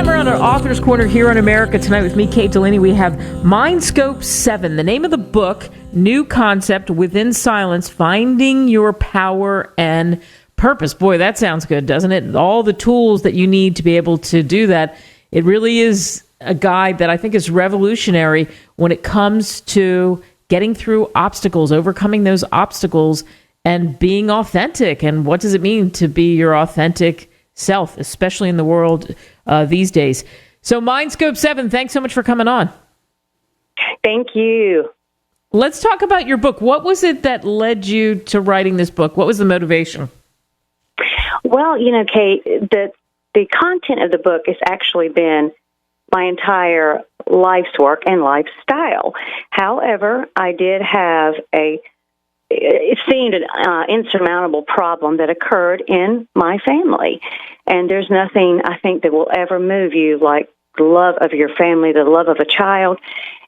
time around at Author's Corner here on America Tonight with me, Kate Delaney, we have MindScope 7. The name of the book, new concept, Within Silence, Finding Your Power and Purpose. Boy, that sounds good, doesn't it? All the tools that you need to be able to do that. It really is a guide that I think is revolutionary when it comes to getting through obstacles, overcoming those obstacles, and being authentic. And what does it mean to be your authentic self, especially in the world these days? So MindScope 7, thanks so much for coming on. Thank you. Let's talk about your book. What was it that led you to writing this book? What was the motivation? Well, Kate, the content of the book has actually been my entire life's work and lifestyle. However, I did have it seemed an insurmountable problem that occurred in my family. And there's nothing, I think, that will ever move you like the love of your family, the love of a child.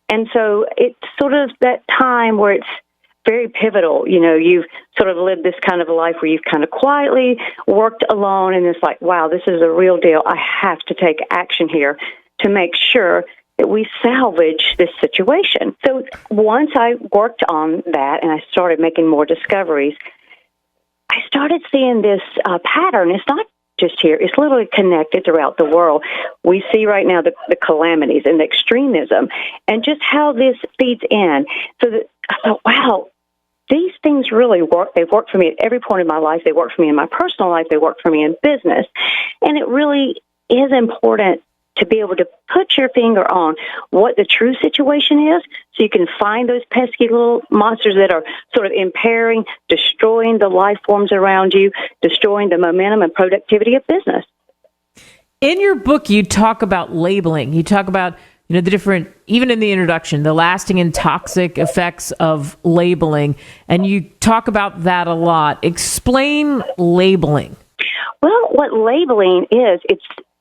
And so it's sort of that time where it's very pivotal. You've sort of lived this kind of a life where you've kind of quietly worked alone, and it's like, wow, this is a real deal. I have to take action here to make sure that we salvage this situation. So once I worked on that and I started making more discoveries, I started seeing this pattern. It's not just here. It's literally connected throughout the world. We see right now the calamities and the extremism and just how this feeds in. So that I thought, wow, these things really work. They've worked for me at every point in my life. They work for me in my personal life. They work for me in business. And it really is important to be able to put your finger on what the true situation is so you can find those pesky little monsters that are sort of impairing, destroying the life forms around you, destroying the momentum and productivity of business. In your book, you talk about labeling. You talk about, the different, even in the introduction, the lasting and toxic effects of labeling. And you talk about that a lot. Explain labeling. Well, what labeling is,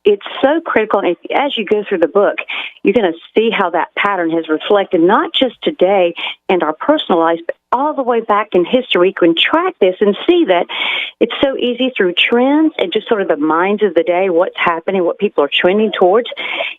it's so critical, and as you go through the book, you're going to see how that pattern has reflected not just today and our personal lives, but all the way back in history. You can track this and see that it's so easy through trends and just sort of the minds of the day, what's happening, what people are trending towards.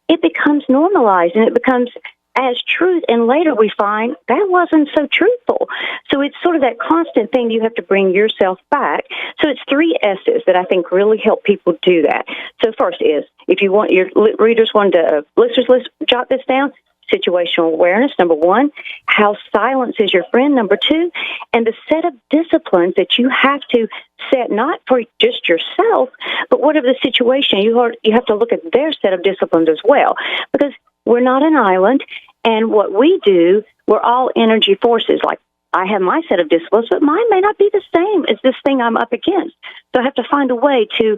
It becomes normalized, and it becomes as truth, and later we find that wasn't so truthful. So it's sort of that constant thing you have to bring yourself back. So it's 3 S's that I think really help people do that. So first is, if you want your readers listeners, jot this down, situational awareness, number 1, how silence is your friend, number 2, and the set of disciplines that you have to set, not for just yourself, but whatever the situation, you have to look at their set of disciplines as well, because we're not an island, and what we do, we're all energy forces. Like, I have my set of disciplines, but mine may not be the same as this thing I'm up against. So I have to find a way to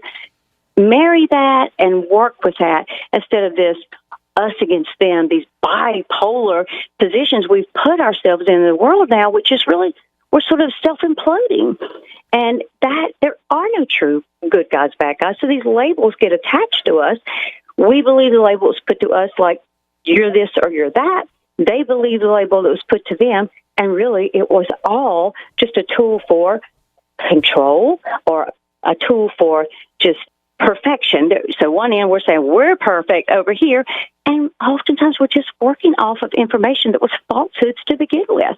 marry that and work with that instead of this us against them, these bipolar positions we've put ourselves in the world now, which is really, we're sort of self-imploding. And that there are no true good guys, bad guys. So these labels get attached to us. We believe the label is put to us like, you're this or you're that. They believe the label that was put to them, and really it was all just a tool for control or a tool for just perfection. So one end we're saying we're perfect over here, and oftentimes we're just working off of information that was falsehoods to begin with.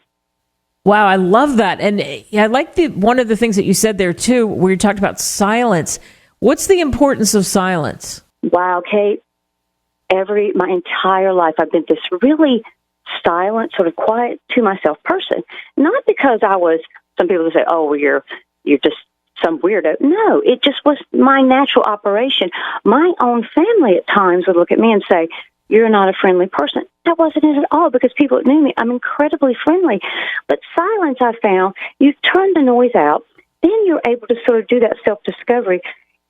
Wow, I love that. And I like one of the things that you said there too, where you talked about silence. What's the importance of silence? Wow, Kate. My entire life, I've been this really silent, sort of quiet to myself person. Not because I was, some people say, oh, well, you're just some weirdo. No, it just was my natural operation. My own family at times would look at me and say, you're not a friendly person. That wasn't it at all, because people that knew me, I'm incredibly friendly. But silence, I found, you turn the noise out, then you're able to sort of do that self-discovery.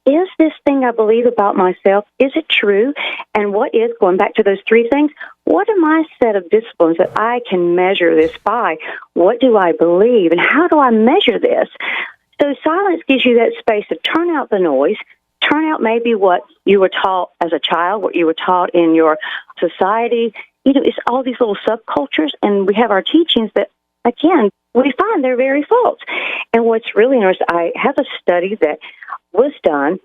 Is this thing I believe about myself, is it true? And what is, going back to those 3 things, what are my set of disciplines that I can measure this by? What do I believe, and how do I measure this? So silence gives you that space to turn out the noise, turn out maybe what you were taught as a child, what you were taught in your society. It's all these little subcultures, and we have our teachings that, again, we find they're very false. And what's really interesting, I have a study that was done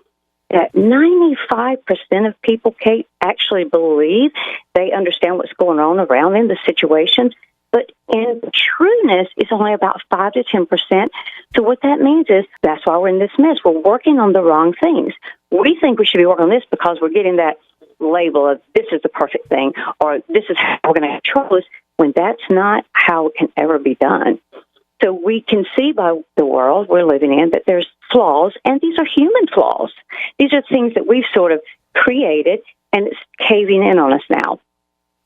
that 95% of people, Kate, actually believe they understand what's going on around them, the situations. But in trueness, it's only about 5 to 10%. So what that means is that's why we're in this mess. We're working on the wrong things. We think we should be working on this because we're getting that label of this is the perfect thing or this is how we're going to control this, when that's not how it can ever be done. So we can see by the world we're living in that there's flaws, and these are human flaws. These are things that we've sort of created, and it's caving in on us now.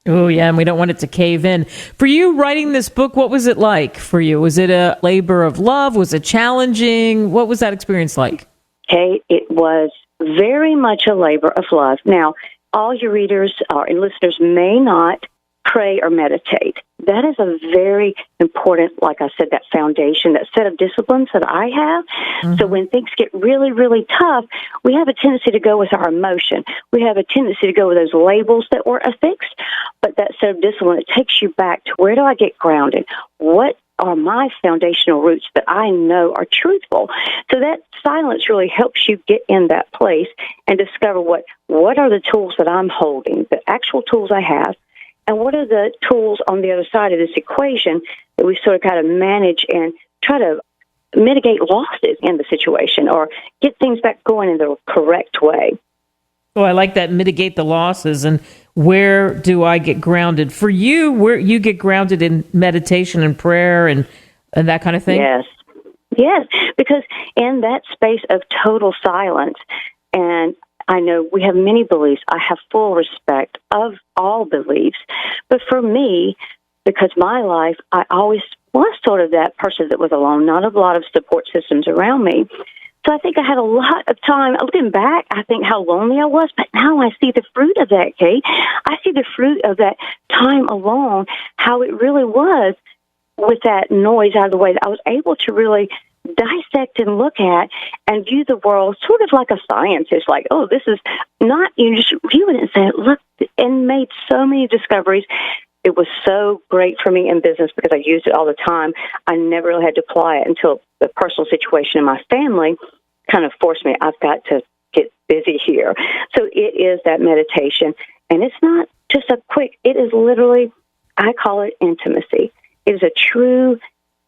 Oh, yeah, and we don't want it to cave in. For you, writing this book, what was it like for you? Was it a labor of love? Was it challenging? What was that experience like? Okay, it was very much a labor of love. Now, all your readers and listeners may not pray or meditate. That is a very important, like I said, that foundation, that set of disciplines that I have. Mm-hmm. So when things get really, really tough, we have a tendency to go with our emotion. We have a tendency to go with those labels that were affixed. But that set of discipline, it takes you back to where do I get grounded? What are my foundational roots that I know are truthful? So that silence really helps you get in that place and discover what are the tools that I'm holding, the actual tools I have, and what are the tools on the other side of this equation that we sort of kind of manage and try to mitigate losses in the situation or get things back going in the correct way. Oh, I like that, mitigate the losses. And where do I get grounded? For you, where you get grounded in meditation and prayer and that kind of thing? Yes, because in that space of total silence, and I know we have many beliefs. I have full respect of all beliefs. But for me, because my life, I always was sort of that person that was alone, not a lot of support systems around me. So I think I had a lot of time. Looking back, I think how lonely I was, but now I see the fruit of that, Kate. I see the fruit of that time alone, how it really was with that noise out of the way. That I was able to really dissect and look at and view the world sort of like a scientist, like, oh, this is not, you just view it and say, look, and made so many discoveries. It was so great for me in business because I used it all the time. I never really had to apply it until the personal situation in my family kind of forced me, I've got to get busy here. So it is that meditation, and it's not just a quick, it is literally, I call it intimacy. It is a true,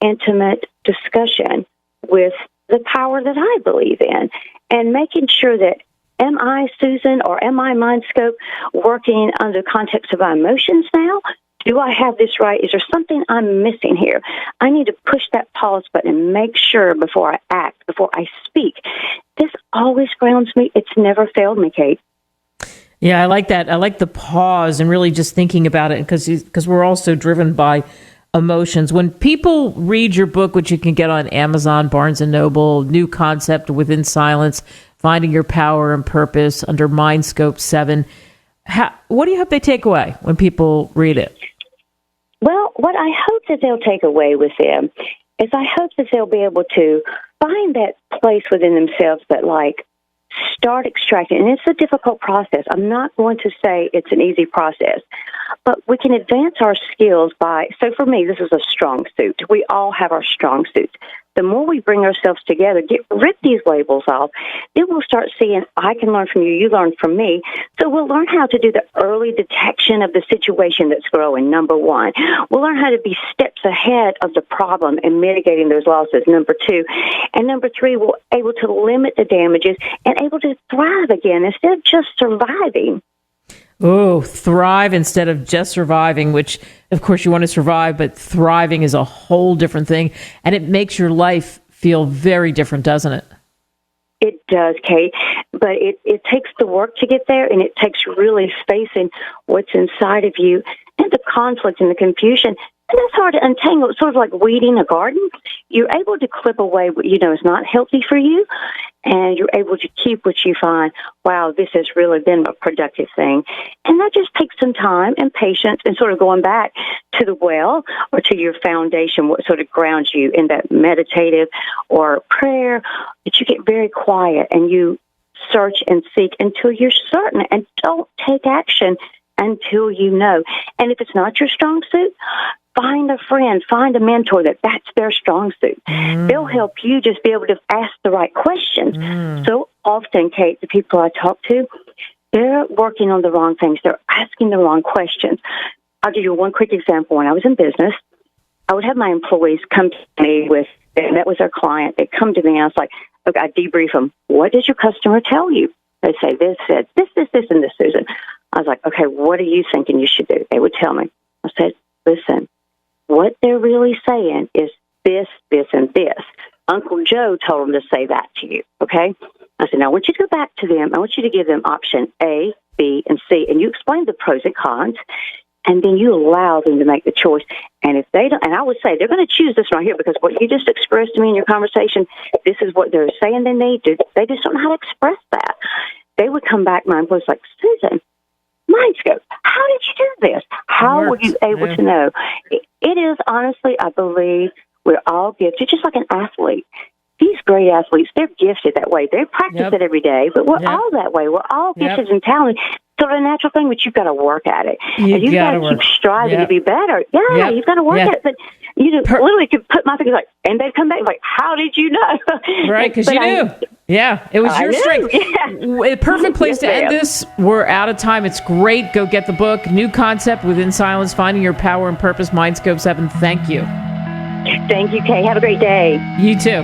intimate discussion with the power that I believe in, and making sure that am I, Susan, or am I, MindScope, working under the context of my emotions now? Do I have this right? Is there something I'm missing here? I need to push that pause button and make sure before I act, before I speak. This always grounds me. It's never failed me, Kate. Yeah, I like that. I like the pause and really just thinking about it because we're also driven by emotions. When people read your book, which you can get on Amazon, Barnes & Noble, New Concept Within Silence, Finding Your Power and Purpose under MindScope 7, what do you hope they take away when people read it? Well, what I hope that they'll take away with them is I hope that they'll be able to find that place within themselves that, like, start extracting. And it's a difficult process. I'm not going to say it's an easy process, but we can advance our skills by, so for me, this is a strong suit. We all have our strong suits. The more we bring ourselves together, rip these labels off, then we'll start seeing, I can learn from you, you learn from me. So we'll learn how to do the early detection of the situation that's growing, number one. We'll learn how to be steps ahead of the problem and mitigating those losses, number two. And number three, we're able to limit the damages and able to thrive again instead of just surviving. Oh, thrive instead of just surviving, which, of course, you want to survive, but thriving is a whole different thing. And it makes your life feel very different, doesn't it? It does, Kate. But it takes the work to get there, and it takes really facing what's inside of you and the conflict and the confusion. And that's hard to untangle. It's sort of like weeding a garden. You're able to clip away what you know is not healthy for you, and you're able to keep what you find, wow, this has really been a productive thing. And that just takes some time and patience and sort of going back to the well or to your foundation, what sort of grounds you in that meditative or prayer, that you get very quiet and you search and seek until you're certain, and don't take action until you know. And if it's not your strong suit, find a friend, find a mentor that's their strong suit. They'll help you just be able to ask the right questions. So often, Kate, the people I talk to, they're working on the wrong things. They're asking the wrong questions. I'll give you one quick example. When I was in business, I would have my employees come to me they met with their client. They'd come to me, and I was like, okay, I'd debrief them. What did your customer tell you? They'd say, this, and this, Susan. I was like, okay, what are you thinking you should do? They would tell me. I said, listen, what they're really saying is this, and this. Uncle Joe told them to say that to you, okay? I said, now I want you to go back to them. I want you to give them option A, B, and C, and you explain the pros and cons, and then you allow them to make the choice. And if they don't, and I would say they're going to choose this right here because what you just expressed to me in your conversation, this is what they're saying they need to. They just don't know how to express that. They would come back, my employees, like, Susan, MindScope, how did you do this? How were you able to know? It is, honestly, I believe we're all gifted, just like an athlete. These great athletes, they're gifted that way. They practice it every day, but we're all that way. We're all gifted and talented. So the natural thing, but you've got to work at it. And you've got to keep striving to be better. Yeah, you've got to work at it. But you literally could put my fingers like, and they'd come back like, how did you know? Right, because you knew. Yeah, it was your strength. Yeah. Perfect place to end this. We're out of time. It's great. Go get the book, New Concept Within Silence, Finding Your Power and Purpose, MindScope 7. Thank you. Thank you, Kay. Have a great day. You too.